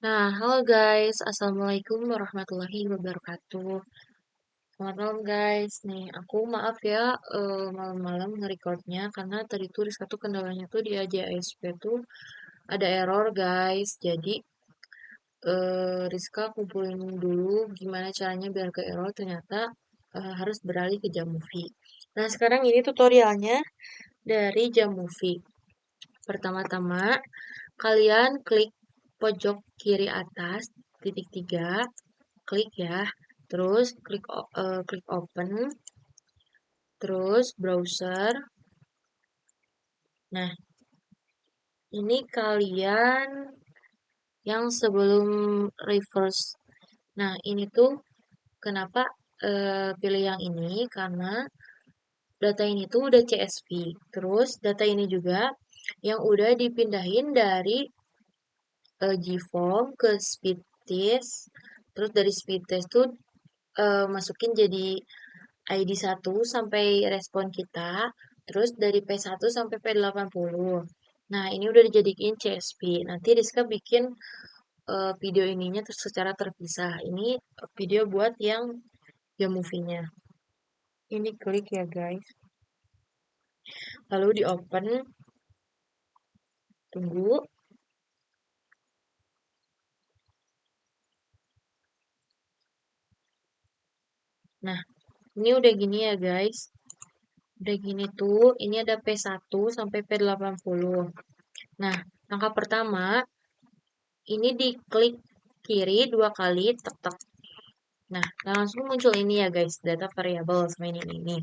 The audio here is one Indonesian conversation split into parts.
Nah, halo guys, Assalamualaikum warahmatullahi wabarakatuh. Selamat malam guys. Nih, aku maaf ya malam-malam nge-recordnya karena tadi tuh Rizka tuh kendalanya tuh di AJSP tuh ada error guys. Jadi Rizka kumpulin dulu gimana caranya biar ke error. Ternyata harus beralih ke Jamovie. Nah, sekarang ini tutorialnya dari Jamovie. Pertama-tama, kalian klik pojok kiri atas titik 3, klik ya. Terus klik open, terus browser. Nah, ini kalian yang sebelum reverse. Nah, ini tuh kenapa pilih yang ini karena data ini tuh udah CSV. Terus data ini juga yang udah dipindahin dari GForm ke Speedtest. Terus dari Speedtest tuh masukin jadi ID 1 sampai respon kita, terus dari P1 sampai P80. Nah, ini udah dijadiin CSV. Nanti Rizka bikin video ininya secara terpisah. Ini video buat yang movie-nya. Ini klik ya guys. Lalu di open, tunggu. Nah, ini udah gini ya guys. Udah gini tuh, ini ada P1 sampai P80. Nah, langkah pertama, ini diklik kiri 2 kali, tek-tek. Nah, langsung muncul ini ya guys, data variable sama ini.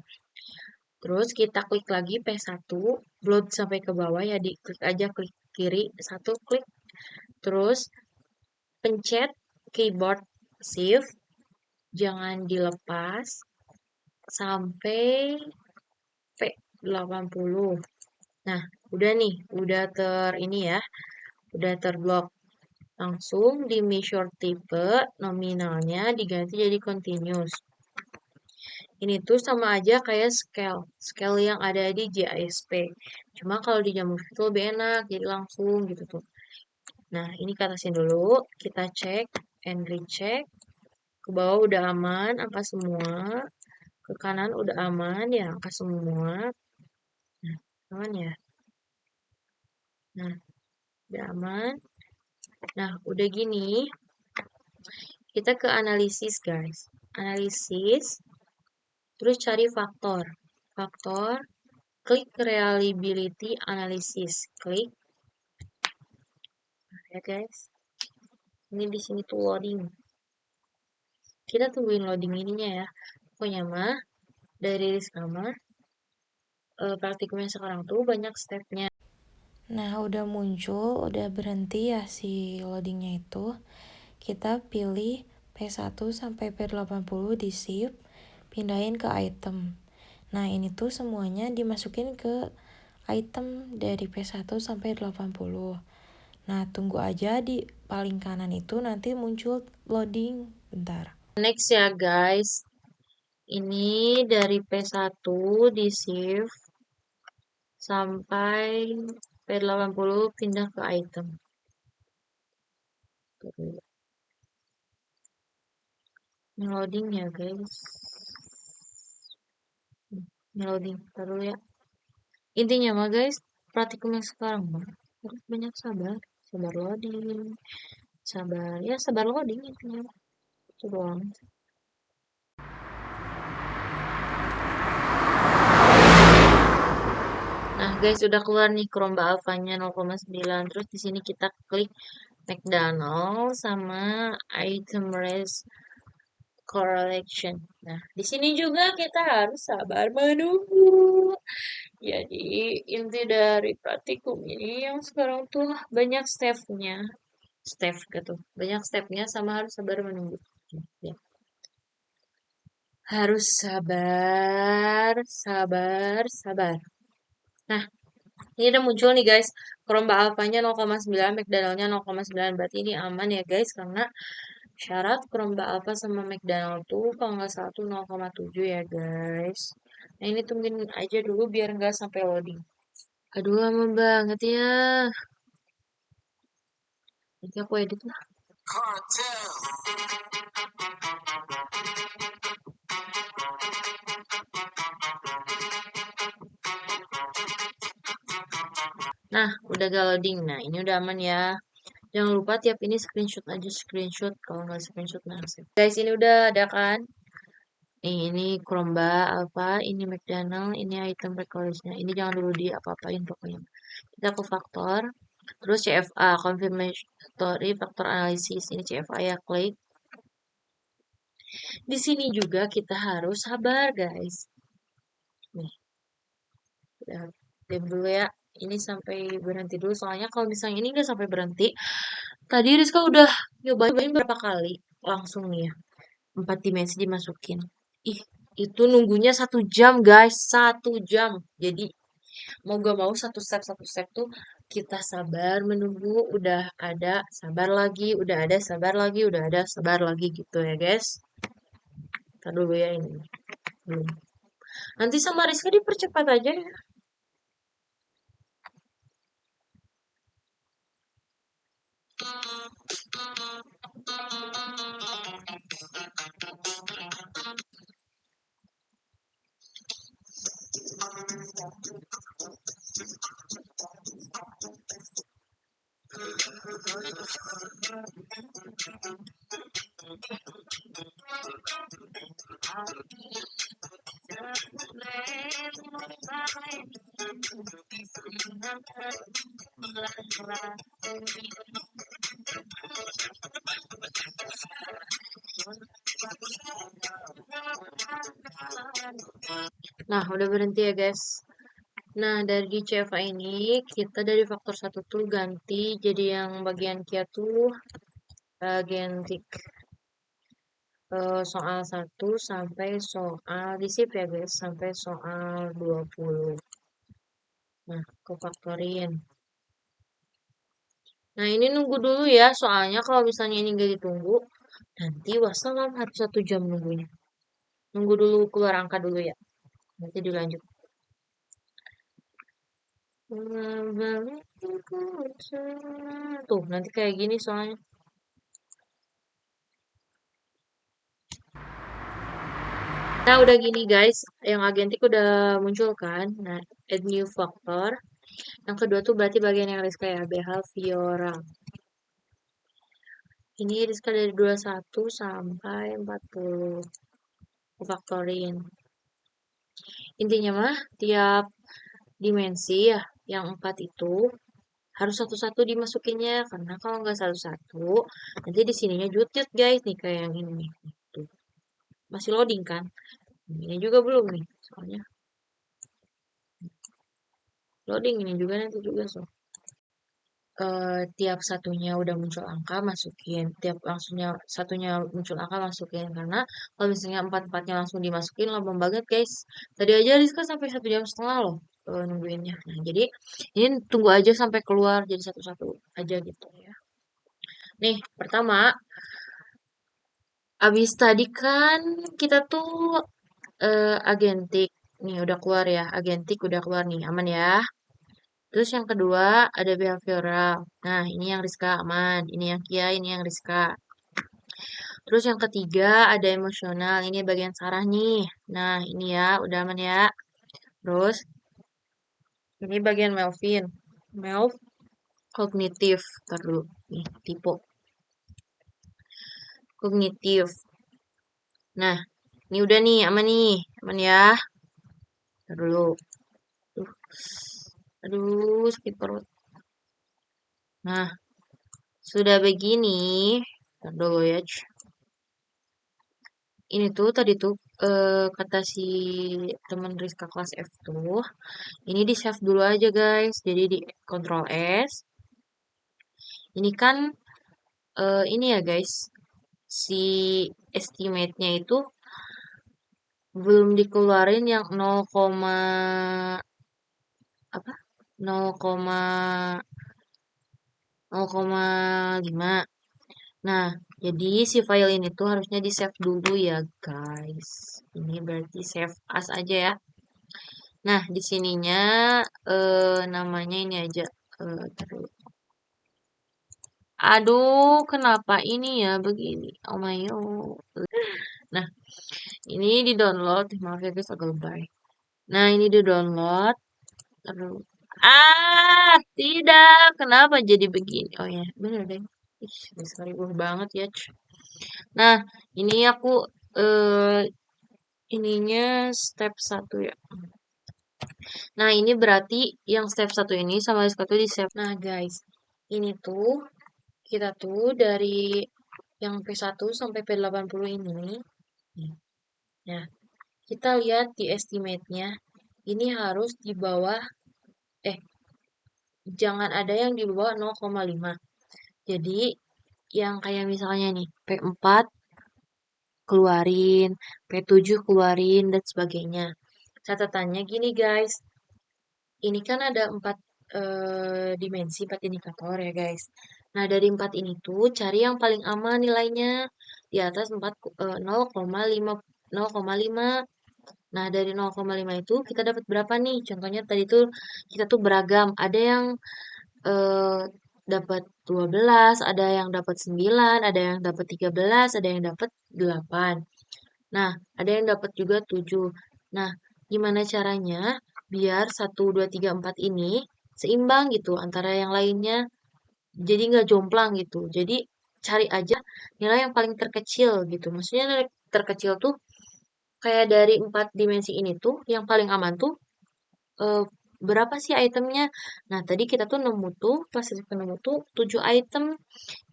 Terus kita klik lagi P1, load sampai ke bawah ya, diklik aja klik kiri, satu klik. Terus pencet keyboard shift, jangan dilepas sampai P80. Nah, udah nih, udah ini ya, udah terblok. Langsung di measure type nominalnya diganti jadi continuous. Ini tuh sama aja kayak scale yang ada di JASP. Cuma kalau di Jamovie itu lebih enak, jadi langsung gitu tuh. Nah, ini ke atasin dulu, kita cek and recheck. Ke bawah udah aman, angka semua. Ke kanan udah aman, ya angka semua. Nah, aman ya. Nah, udah aman. Nah, udah gini, kita ke analisis guys. Analisis, terus cari faktor. Faktor, klik reliability analysis. Klik ya guys. Ini di sini tuh loading. Kita tungguin loading ininya ya. Pokoknya mah dari Rizka mah praktikumnya sekarang tuh banyak stepnya. Nah, udah muncul, udah berhenti ya si loadingnya itu. Kita pilih P1 sampai P80 di shift, pindahin ke item. Nah, ini tuh semuanya dimasukin ke item dari P1 sampai 80. Nah, tunggu aja di paling kanan itu nanti muncul loading. Bentar. Next ya guys. Ini dari P1 di shift sampai P80 pindah ke item. Ini loading ya guys. Ini loading terus ya. Intinya mah guys, praktikum yang sekarang mah harus banyak sabar. Sabar loading. Sabar loading intinya. Itu doang. Nah, guys, udah keluar nih Chroma Alpha-nya 0,9. Terus di sini kita klik McDonald sama item race correlation. Nah, di sini juga kita harus sabar menunggu. Jadi, inti dari praktikum ini yang sekarang tuh banyak step-nya. Step gitu. Banyak stepnya sama harus sabar menunggu. Ya. Harus sabar. Nah, ini udah muncul nih guys. Chroma Alpha-nya 0,9, McDonald-nya 0,9. Berarti ini aman ya guys. Karena syarat Chroma Alpha sama McDonald tuh kalau nggak salah tuh 0,7 ya guys. Nah ini tungguin aja dulu biar nggak sampai loading. Aduh lama banget ya. Nanti aku edit lah. Nah, udah gak loading. Nah, ini udah aman ya. Jangan lupa tiap ini screenshot aja, screenshot. Kalau nggak screenshot, nah save. Guys, ini udah ada kan? Nih, ini Chromeba apa? Ini McDonald, ini item recordnya. Ini jangan dulu di apa-apain pokoknya. Kita ke faktor. Terus CFA, confirmatory factor analysis. Ini CFA ya, klik. Di sini juga kita harus sabar, guys. Nih, udah diam dulu ya. Ini sampai berhenti dulu. Soalnya kalau misalnya ini nggak sampai berhenti, tadi Rizka udah nyobain berapa kali. Langsung nih ya. 4 dimensi dimasukin. Ih, itu nunggunya 1 jam, guys. 1 jam. Jadi, mau gak mau satu step tuh kita sabar menunggu. Udah ada, sabar lagi. Udah ada, sabar lagi. Udah ada, sabar lagi gitu ya, guys. Ntar dulu ya ini. Belum. Nanti sama Rizka dipercepat aja ya. Nah, udah berhenti ya, guys. Nah, dari CFA ini, kita dari faktor 1 tuh ganti jadi yang bagian kia tuh agentik. Soal 1 sampai soal disip ya, guys. Sampai soal 20. Nah, kefaktorin. Nah, ini nunggu dulu ya. Soalnya kalau misalnya ini nggak ditunggu, nanti wassalam harus 1 jam nunggunya. Nunggu dulu keluar angka dulu ya. Nanti dilanjut. Tuh, nanti kayak gini soalnya. Nah, udah gini guys. Yang agentik udah muncul kan. Nah, add new factor. Yang kedua tuh berarti bagian yang Rizka ya. Behavioral. Ini Rizka dari 21 sampai 40. Faktorin. Intinya mah, tiap dimensi ya, yang 4 itu harus satu-satu dimasukinnya. Karena kalau nggak satu-satu, nanti di sininya jutut guys. Nih, kayak yang ini nih. Tuh. Masih loading kan? Ini juga belum nih. Soalnya loading ini juga nanti juga so. Tiap satunya udah muncul angka masukin, tiap langsungnya satunya muncul angka masukin, karena kalau misalnya empat-empatnya langsung dimasukin lama banget guys. Tadi aja Rizka sampai 1 jam setengah loh nungguinnya. Nah, jadi ini tunggu aja sampai keluar jadi satu-satu aja gitu ya. Nih, pertama, abis tadi kan kita tuh agentik. Nih udah keluar ya, agentik udah keluar nih, aman ya. Terus yang kedua ada behavioral. Nah, ini yang Rizka aman, ini yang Kia, ini yang Rizka. Terus yang ketiga ada emosional, ini bagian Sarah nih. Nah, ini ya, udah aman ya. Terus ini bagian Melvin. Melv kognitif. Ntar dulu, nih, tipe kognitif. Nah, ini udah nih, aman ya. Ntar dulu. Aduh, aduh, sakit perut. Nah, sudah begini. Ntar dulu ya. Ini tuh tadi tuh kata si teman Rizka kelas F tuh, ini di save dulu aja guys. Jadi di Ctrl S. Ini kan ini ya guys, si estimate-nya itu belum dikeluarin yang 0, apa? 0,5. Nah, jadi si file ini tuh harusnya di save dulu ya guys. Ini berarti save as aja ya. Nah, di sininya namanya ini aja. Taruh. Aduh, kenapa ini ya begini? Oh my god. Nah, ini di-download. Maaf ya guys, agak lebay. Nah, ini di-download. Terus. Tidak. Kenapa jadi begini? Oh ya, bener deh. Ih, sekali banget ya. Nah, ini aku eh ininya step 1 ya. Nah, ini berarti yang step 1 ini sama step 1 di save. Nah, guys, ini tuh kita tuh dari yang P1 sampai P80 ini. Nah, kita lihat di estimate-nya. Ini harus di bawah, eh, jangan ada yang di bawah 0,5. Jadi, yang kayak misalnya nih, P4 keluarin, P7 keluarin, dan sebagainya. Catatannya gini guys, ini kan ada 4 dimensi, 4 indikator ya guys. Nah, dari 4 ini tuh cari yang paling aman nilainya di atas 4, 0,5. 0,5. Nah, dari 0,5 itu kita dapat berapa nih? Contohnya tadi tuh kita tuh beragam. Ada yang eh, dapat 12, ada yang dapat 9, ada yang dapat 13, ada yang dapat 8. Nah, ada yang dapat juga 7. Nah, gimana caranya biar 1, 2, 3, 4 ini seimbang gitu antara yang lainnya. Jadi nggak jomplang gitu. Jadi cari aja nilai yang paling terkecil gitu. Maksudnya nilai terkecil tuh kayak dari 4 dimensi ini tuh yang paling aman tuh eh, berapa sih itemnya? Nah, tadi kita tuh nemu tuh, pas Rizka nemu tuh 7 item.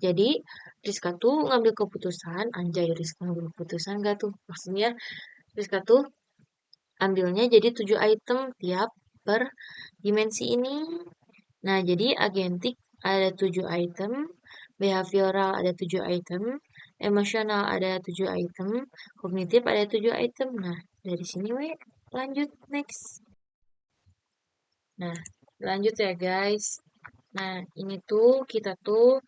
Jadi, Rizka tuh ngambil keputusan, anjay Rizka ngambil keputusan gak tuh? Maksudnya, Rizka tuh ambilnya jadi 7 item tiap per dimensi ini. Nah, jadi agentik ada 7 item, behavioral ada 7 item, emosional ada 7 item, kognitif ada 7 item. Nah, dari sini we lanjut next. Nah, lanjut ya guys. Nah, ini tuh kita tuh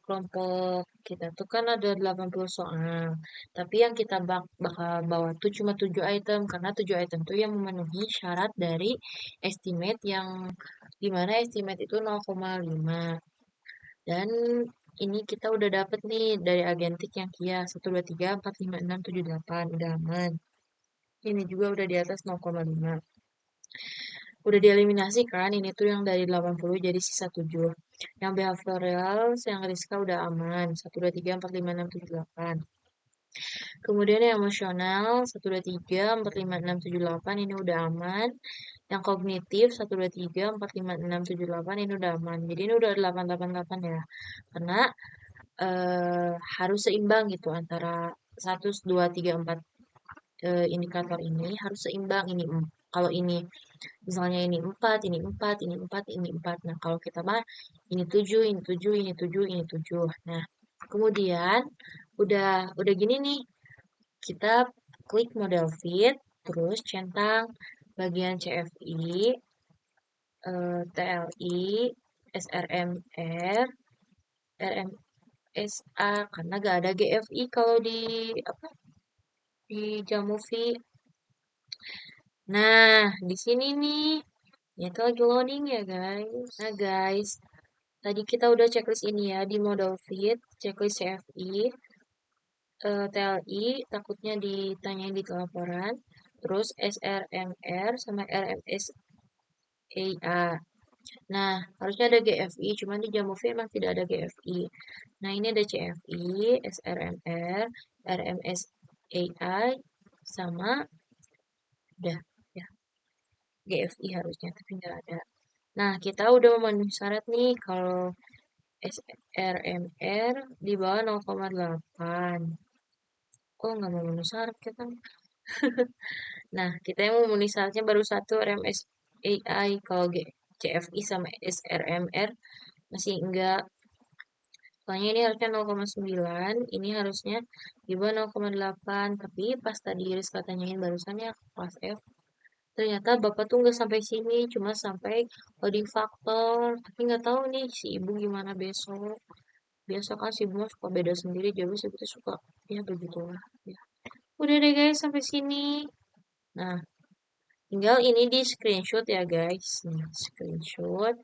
kelompok kita tuh kan ada 80 soal. Tapi yang kita bakal bawa tuh cuma 7 item karena 7 item tuh yang memenuhi syarat dari estimate yang dimana estimate itu 0,5. Dan ini kita udah dapet nih dari agentik yang Kia 1, 2, 3, 4, 5, 6, 7, 8. Udah aman. Ini juga udah di atas 0,5. Udah dieliminasi kan, ini tuh yang dari 80 jadi sisa 7. Yang behavioral, yang Rizka udah aman. 1, 2, 3, 4, 5, 6, 7, 8. Kemudian yang emosional, 1, 2, 3, 4, 5, 6, 7, 8 ini udah aman. Yang kognitif, 1, 2, 3, 4, 5, 6, 7, 8 ini udah aman. Jadi ini udah 8, 8, 8 ya. Karena harus seimbang gitu antara 1, 2, 3, 4 indikator ini harus seimbang. Ini kalau ini misalnya ini 4, ini 4, ini 4, ini 4. Nah, kalau kita mah ini 7, ini 7, ini 7, ini 7. Nah, kemudian udah gini nih, kita klik model fit, terus centang bagian CFI, TLI, SRMR, RMSA karena gak ada GFI kalau di apa di Jamovi. Nah, di sini nih, ya itu lagi loading ya guys. Nah guys, tadi kita udah checklist ini ya di model fit, checklist CFI, TLI, takutnya ditanyain di laporan, terus SRMR sama RMSAA. Nah, harusnya ada GFI, cuman di Jamovi emang tidak ada GFI. Nah, ini ada CFI, SRMR, RMSAI, sama udah ya GFI harusnya, tapi nggak ada. Nah, kita udah memenuhi syarat nih kalau SRMR di bawah 0,8. Oh, nggak memenuhi syarat kita. Nah, kita yang memenuhi syaratnya baru satu RMSAI. Kalau CFI sama SRMR masih enggak. Soalnya ini harusnya 0,9, ini harusnya di bawah 0,8. Tapi pas tadi Iris katanyain barusannya kelas F, ternyata Bapak tuh nggak sampai sini, cuma sampai loading faktor. Tapi nggak tahu nih si Ibu gimana besok. Biasa kan si Ibu suka beda sendiri, jadi si Ibu tuh suka, ya begitulah. Ya. Udah deh guys, sampai sini. Nah, tinggal ini di screenshot ya guys. Nih, screenshot.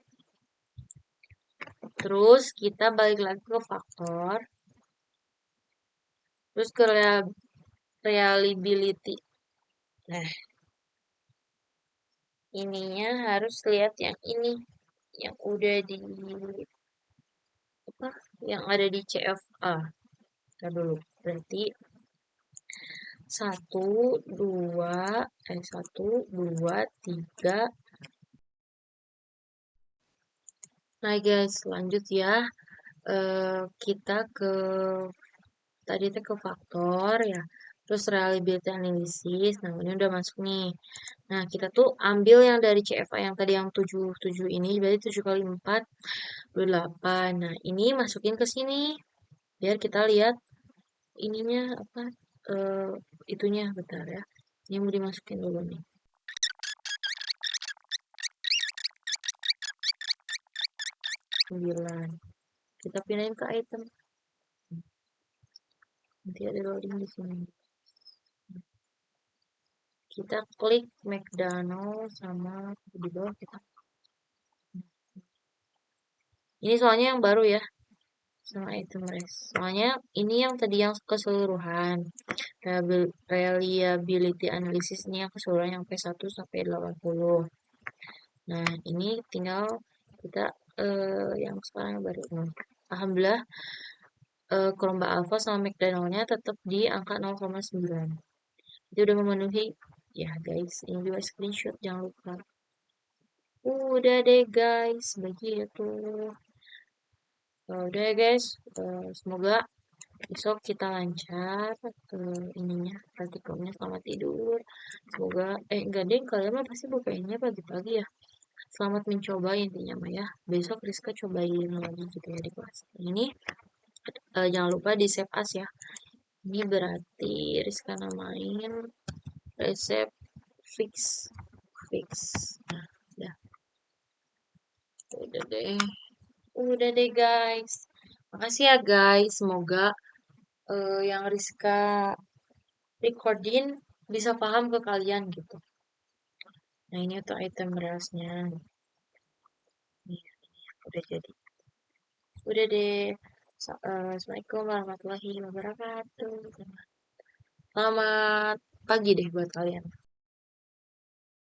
Terus kita balik lagi ke faktor, terus ke reliability. Nah, ininya harus lihat yang ini, yang udah di apa? Yang ada di CFA. Kita dulu. Berarti satu, dua, tiga. Nah guys, lanjut ya. Kita ke tadi itu ke faktor ya. Terus reliability analysis. Nah, ini udah masuk nih. Nah, kita tuh ambil yang dari CFA yang tadi yang 7 ini, berarti 7 kali 4, 28. Nah, ini masukin ke sini. Biar kita lihat ininya apa, eh, itunya, bentar ya. Ini mau dimasukin dulu nih. 9. Kita pindahin ke item. Nanti ada loading di sini. Kita klik McDonald sama di bawah kita. Ini soalnya yang baru ya, sama item rest. Soalnya ini yang tadi yang keseluruhan. Reliability analysis ini yang keseluruhan yang P1 sampai 80. Nah, ini tinggal kita yang sekarang baru. Alhamdulillah Chroma Alpha sama McDonald-nya tetap di angka 0,9. Itu udah memenuhi. Ya guys, ini juga screenshot jangan lupa. Udah deh guys, begitu. Udah ya guys, semoga besok kita lancar ininya praktikumnya, selamat tidur. Semoga enggak deh, kalian mah pasti bukainnya pagi-pagi ya. Selamat mencoba intinya mah ya. Besok Rizka cobain lagi gitu ya di kelas. Ini jangan lupa di save as ya. Ini berarti Rizka namain resep fix fix. Nah, udah deh guys. Makasih ya guys. Semoga yang Rizka recordin bisa paham ke kalian gitu. Nah ini untuk item berasnya. Nih, udah jadi. Udah deh. Assalamualaikum warahmatullahi wabarakatuh. Selamat pagi deh buat kalian.